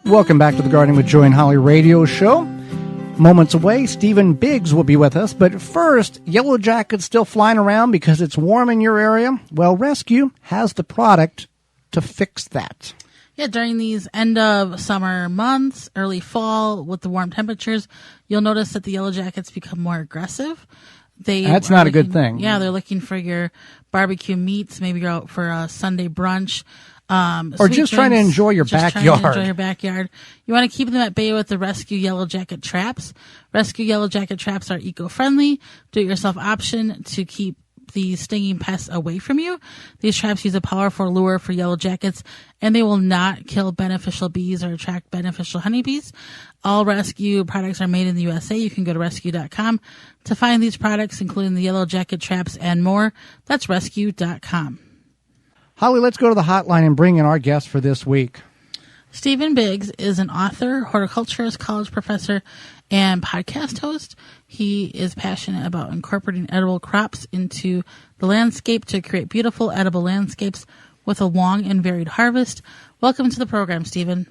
Welcome back to the Gardening with Joy and Holly radio show. Moments away, Stephen Biggs will be with us. But first, yellow jackets still flying around because it's warm in your area? Well, Rescue has the product to fix that. Yeah, during these end of summer months, early fall, with the warm temperatures, you'll notice that the yellow jackets become more aggressive. That's not a good thing. Yeah, they're looking for your barbecue meats. Maybe you're out for a Sunday brunch. Or just trying to enjoy your backyard. You want to keep them at bay with the Rescue Yellow Jacket traps. Rescue Yellow Jacket traps are eco-friendly, do-it-yourself option to keep these stinging pests away from you. These traps use a powerful lure for yellow jackets, and they will not kill beneficial bees or attract beneficial honeybees. All Rescue products are made in the USA. You can go to rescue.com to find these products, including the yellow jacket traps and more. That's rescue.com. Holly, let's go to the hotline and bring in our guest for this week. Stephen Biggs is an author, horticulturist, college professor, and podcast host. He is passionate about incorporating edible crops into the landscape to create beautiful edible landscapes with a long and varied harvest. Welcome to the program, Stephen.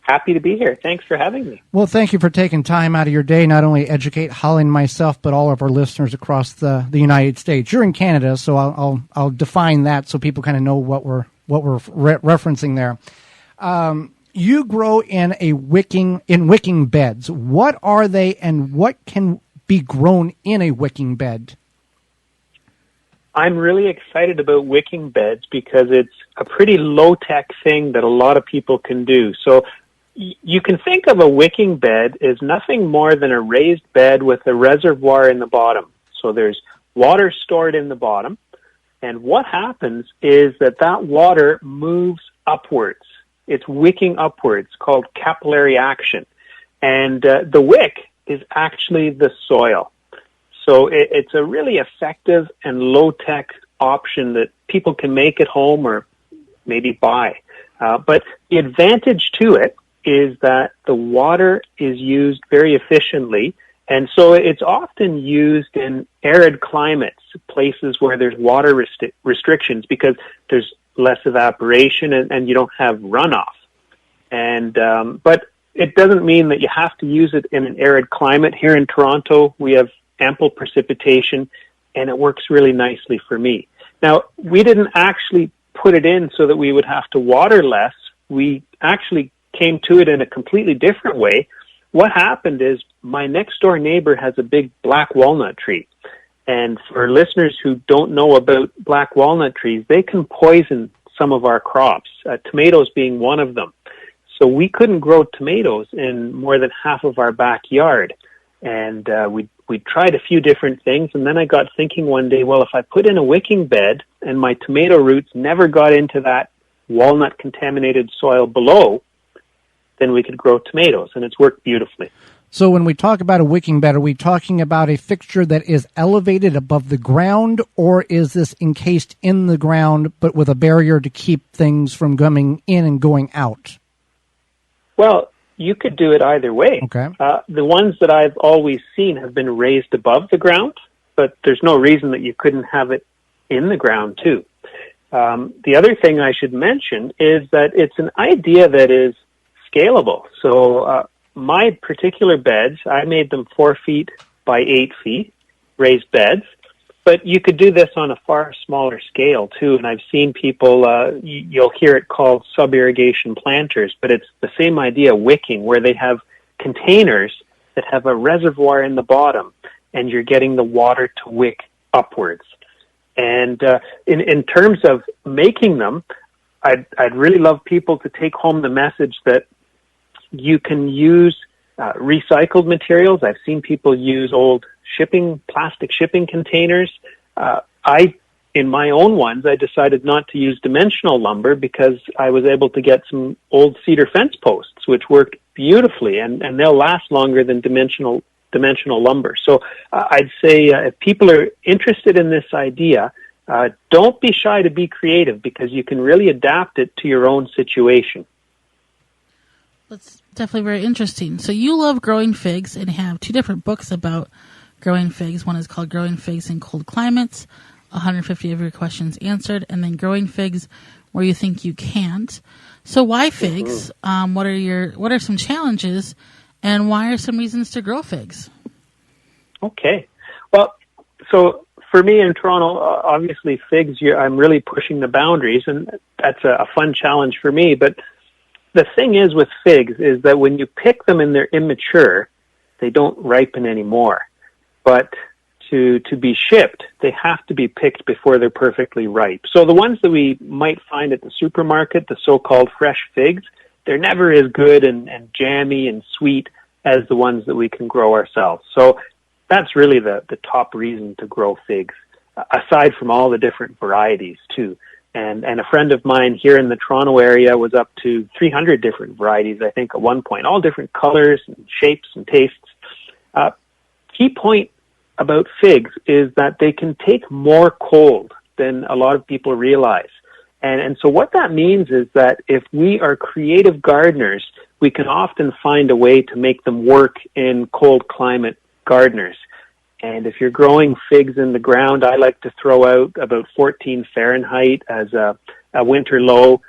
Happy to be here. Thanks for having me. Well, thank you for taking time out of your day, not only educate Holly and myself, but all of our listeners across the United States. You're in Canada, so I'll define that so people kind of know what we're referencing there. You grow in wicking beds. What are they, and what can be grown in a wicking bed? I'm really excited about wicking beds because it's a pretty low-tech thing that a lot of people can do. So you can think of a wicking bed as nothing more than a raised bed with a reservoir in the bottom. So there's water stored in the bottom, and what happens is that water moves upwards. It's wicking upwards, called capillary action. And the wick is actually the soil. So it's a really effective and low-tech option that people can make at home or maybe buy. But the advantage to it is that the water is used very efficiently, and so it's often used in arid climates, places where there's water restrictions, because there's less evaporation and you don't have runoff. And but it doesn't mean that you have to use it in an arid climate. Here in Toronto, we have ample precipitation, and it works really nicely for me. Now, we didn't actually put it in so that we would have to water less. We actually came to it in a completely different way. What happened is my next door neighbor has a big black walnut tree. And for listeners who don't know about black walnut trees, they can poison some of our crops, tomatoes being one of them. So we couldn't grow tomatoes in more than half of our backyard. And we tried a few different things, and then I got thinking one day, well, if I put in a wicking bed and my tomato roots never got into that walnut-contaminated soil below, then we could grow tomatoes, and it's worked beautifully. So when we talk about a wicking bed, are we talking about a fixture that is elevated above the ground, or is this encased in the ground but with a barrier to keep things from coming in and going out? Well, you could do it either way. Okay. The ones that I've always seen have been raised above the ground, but there's no reason that you couldn't have it in the ground too. The other thing I should mention is that it's an idea that is scalable. So my particular beds, I made them 4 feet by 8 feet, raised beds, but you could do this on a far smaller scale too. And I've seen people, you'll hear it called sub-irrigation planters, but it's the same idea, wicking, where they have containers that have a reservoir in the bottom, and you're getting the water to wick upwards. And in terms of making them, I'd really love people to take home the message that you can use recycled materials. I've seen people use old plastic shipping containers. In my own ones, I decided not to use dimensional lumber because I was able to get some old cedar fence posts, which worked beautifully, and they'll last longer than dimensional lumber. So I'd say if people are interested in this idea, don't be shy to be creative, because you can really adapt it to your own situation. That's definitely very interesting. So you love growing figs and have 2 different books about growing figs. One is called Growing Figs in Cold Climates, 150 of your questions answered, and then Growing Figs where you think you can't. So why figs? What are some challenges, and why are some reasons to grow figs? Okay. Well, so for me in Toronto, obviously figs, I'm really pushing the boundaries, and that's a fun challenge for me. But the thing is with figs is that when you pick them and they're immature, they don't ripen anymore. But to be shipped, they have to be picked before they're perfectly ripe. So the ones that we might find at the supermarket, the so-called fresh figs, they're never as good and jammy and sweet as the ones that we can grow ourselves. So that's really the top reason to grow figs, aside from all the different varieties too. And a friend of mine here in the Toronto area was up to 300 different varieties, I think, at one point, all different colors and shapes and tastes. Key point about figs is that they can take more cold than a lot of people realize. And so what that means is that if we are creative gardeners, we can often find a way to make them work in cold climate gardeners. And if you're growing figs in the ground, I like to throw out about 14 Fahrenheit as a winter low.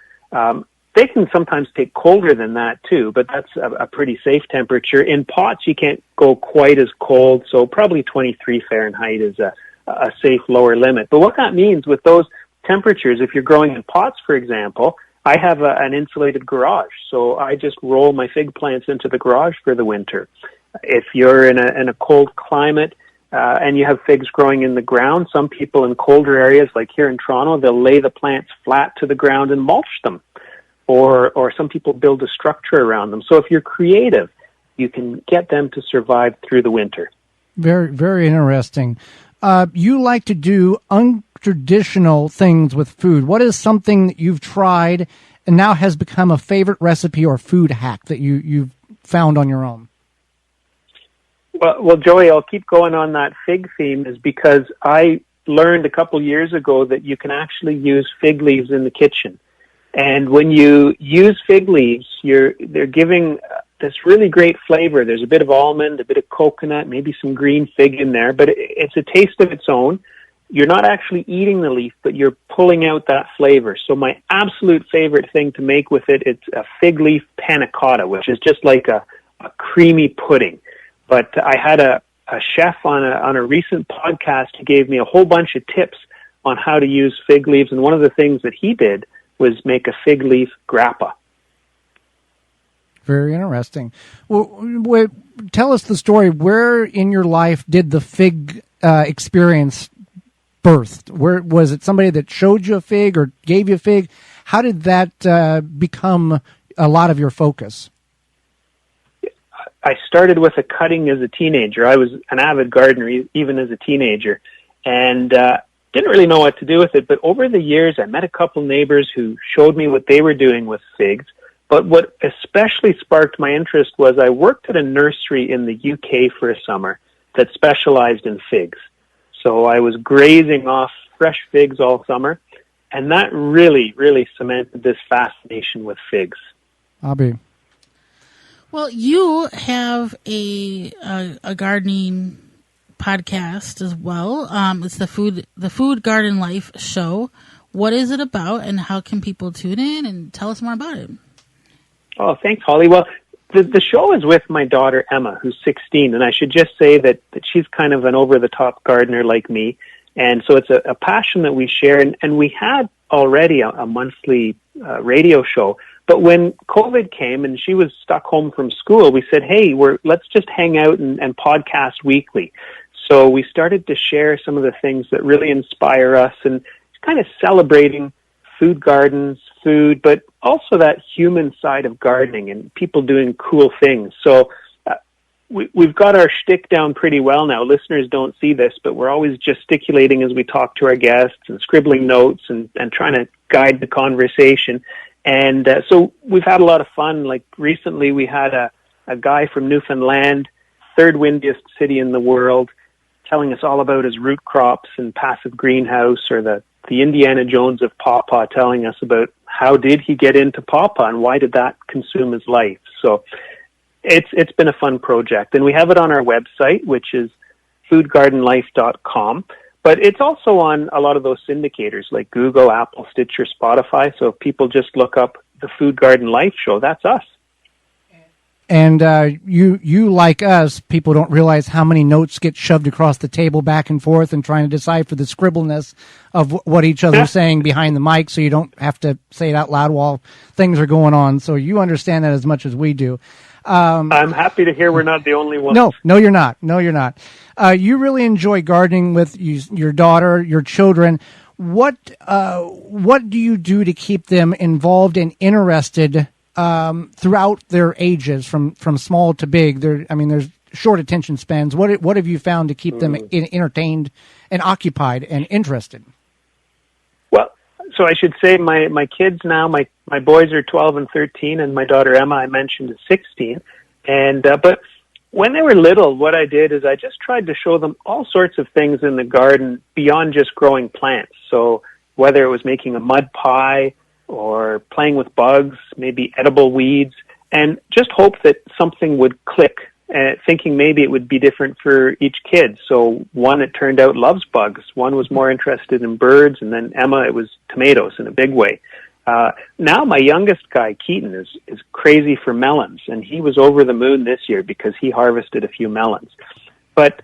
They can sometimes take colder than that too, but that's a pretty safe temperature. In pots, you can't go quite as cold, so probably 23 Fahrenheit is a safe lower limit. But what that means with those temperatures, if you're growing in pots, for example, I have an insulated garage, so I just roll my fig plants into the garage for the winter. If you're in a cold climate, and you have figs growing in the ground, some people in colder areas, like here in Toronto, they'll lay the plants flat to the ground and mulch them. Or some people build a structure around them. So if you're creative, you can get them to survive through the winter. Very, very interesting. You like to do untraditional things with food. What is something that you've tried and now has become a favorite recipe or food hack that you've found on your own? Well, Joey, I'll keep going on that fig theme is because I learned a couple years ago that you can actually use fig leaves in the kitchen. And when you use fig leaves, they're giving this really great flavor. There's a bit of almond, a bit of coconut, maybe some green fig in there, but it's a taste of its own. You're not actually eating the leaf, but you're pulling out that flavor. So my absolute favorite thing to make with it's a fig leaf panna cotta, which is just like a creamy pudding. But I had a chef on a recent podcast who gave me a whole bunch of tips on how to use fig leaves, and one of the things that he did was make a fig leaf grappa. Very interesting. Well, tell us the story. Where in your life did the fig experience birth? Where was it? Somebody that showed you a fig or gave you a fig? How did that become a lot of your focus? I started with a cutting as a teenager. I was an avid gardener even as a teenager, and didn't really know what to do with it. But over the years, I met a couple neighbors who showed me what they were doing with figs. But what especially sparked my interest was I worked at a nursery in the UK for a summer that specialized in figs. So I was grazing off fresh figs all summer, and that really, really cemented this fascination with figs. Abby. Well, you have a gardening podcast as well. It's the Food Garden Life show. What is it about, and how can people tune in and tell us more about it? Oh, thanks, Holly. Well, the show is with my daughter, Emma, who's 16, and I should just say that she's kind of an over-the-top gardener like me, and so it's a passion that we share, and we had already a monthly radio show, but when COVID came and she was stuck home from school, we said, hey, let's just hang out and podcast weekly. So we started to share some of the things that really inspire us and kind of celebrating food gardens, food, but also that human side of gardening and people doing cool things. So we've got our shtick down pretty well now. Listeners don't see this, but we're always gesticulating as we talk to our guests and scribbling notes and trying to guide the conversation. And so we've had a lot of fun. Like recently we had a guy from Newfoundland, third windiest city in the world, telling us all about his root crops and passive greenhouse, or the Indiana Jones of pawpaw telling us about how did he get into pawpaw and why did that consume his life. So it's been a fun project, and we have it on our website, which is foodgardenlife.com. But it's also on a lot of those syndicators like Google, Apple, Stitcher, Spotify. So if people just look up the Food Garden Life show, that's us. And you like us, people don't realize how many notes get shoved across the table back and forth and trying to decipher the scribbleness of what each other's saying behind the mic, so you don't have to say it out loud while things are going on. So you understand that as much as we do. I'm happy to hear we're not the only ones. No, you're not. No, you're not. You really enjoy gardening with your daughter, your children. What do you do to keep them involved and interested throughout their ages, from small to big? There's short attention spans. What have you found to keep them entertained and occupied and interested? Well, so I should say my kids now, my boys are 12 and 13, and my daughter Emma, I mentioned, is 16. And but when they were little, what I did is I just tried to show them all sorts of things in the garden beyond just growing plants. So whether it was making a mud pie or playing with bugs, maybe edible weeds, and just hope that something would click, thinking maybe it would be different for each kid. So one, it turned out, loves bugs. One was more interested in birds, and then Emma, it was tomatoes in a big way. Now my youngest guy, Keaton, is crazy for melons, and he was over the moon this year because he harvested a few melons. But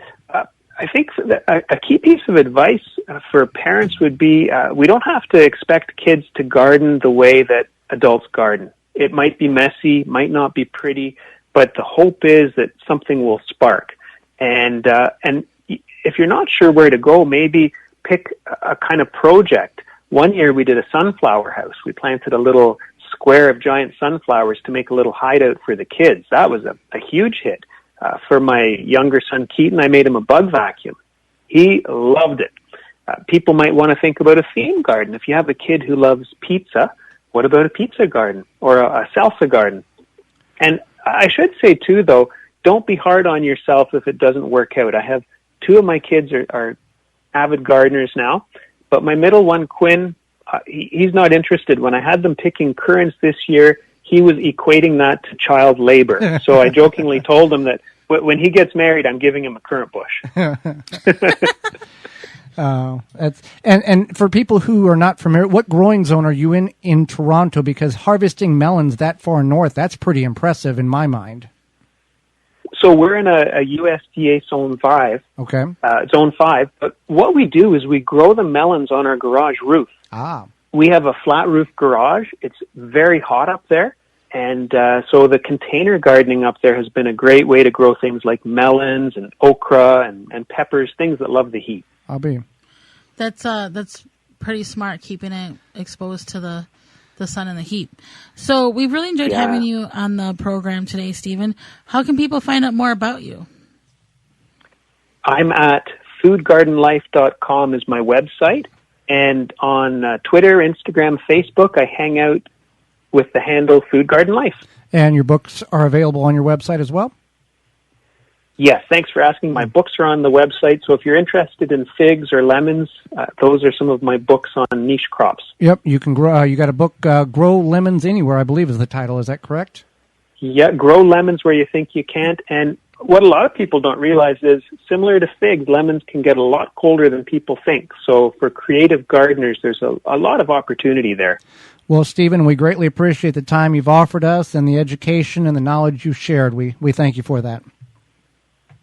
I think that a key piece of advice for parents would be, we don't have to expect kids to garden the way that adults garden. It might be messy, might not be pretty, but the hope is that something will spark. And if you're not sure where to go, maybe pick a kind of project. One year we did a sunflower house. We planted a little square of giant sunflowers to make a little hideout for the kids. That was a huge hit. For my younger son, Keaton, I made him a bug vacuum. He loved it. People might want to think about a theme garden. If you have a kid who loves pizza, what about a pizza garden or a salsa garden? And I should say, too, though, don't be hard on yourself if it doesn't work out. I have two of my kids are avid gardeners now, but my middle one, Quinn, he's not interested. When I had them picking currants this year, he was equating that to child labor. So I jokingly told him that when he gets married, I'm giving him a currant bush. And for people who are not familiar, what growing zone are you in Toronto? Because harvesting melons that far north, that's pretty impressive in my mind. So we're in a USDA Zone 5. Okay. Zone 5. But what we do is we grow the melons on our garage roof. Ah. We have a flat roof garage. It's very hot up there. And so the container gardening up there has been a great way to grow things like melons and okra and peppers, things that love the heat. I'll be. That's pretty smart, keeping it exposed to the sun and the heat. So we've really enjoyed having you on the program today, Stephen. How can people find out more about you? I'm at foodgardenlife.com is my website. And on Twitter, Instagram, Facebook, I hang out with the handle Food Garden Life. And your books are available on your website as well? Yes, thanks for asking. My books are on the website, so if you're interested in figs or lemons, those are some of my books on niche crops. Yep, you can grow. You got a book, Grow Lemons Anywhere, I believe is the title. Is that correct? Yeah, Grow Lemons Where You Think You Can't. And what a lot of people don't realize is, similar to figs, lemons can get a lot colder than people think. So for creative gardeners, there's a lot of opportunity there. Well, Stephen, we greatly appreciate the time you've offered us and the education and the knowledge you've shared. We thank you for that.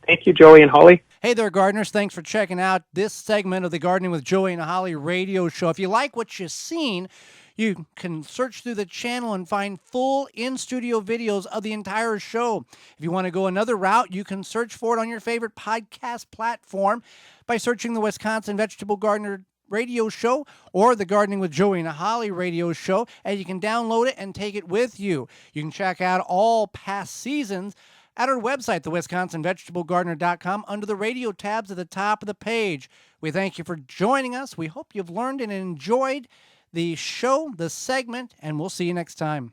Thank you, Joey and Holly. Hey there, gardeners. Thanks for checking out this segment of the Gardening with Joey and Holly radio show. If you like what you've seen, you can search through the channel and find full in-studio videos of the entire show. If you want to go another route, you can search for it on your favorite podcast platform by searching the Wisconsin Vegetable Gardener radio show or the Gardening with Joey and Holly radio show, and you can download it and take it with you. You can check out all past seasons at our website, thewisconsinvegetablegardener.com, under the radio tabs at the top of the page. We thank you for joining us. We hope you've learned and enjoyed the show, the segment, and we'll see you next time.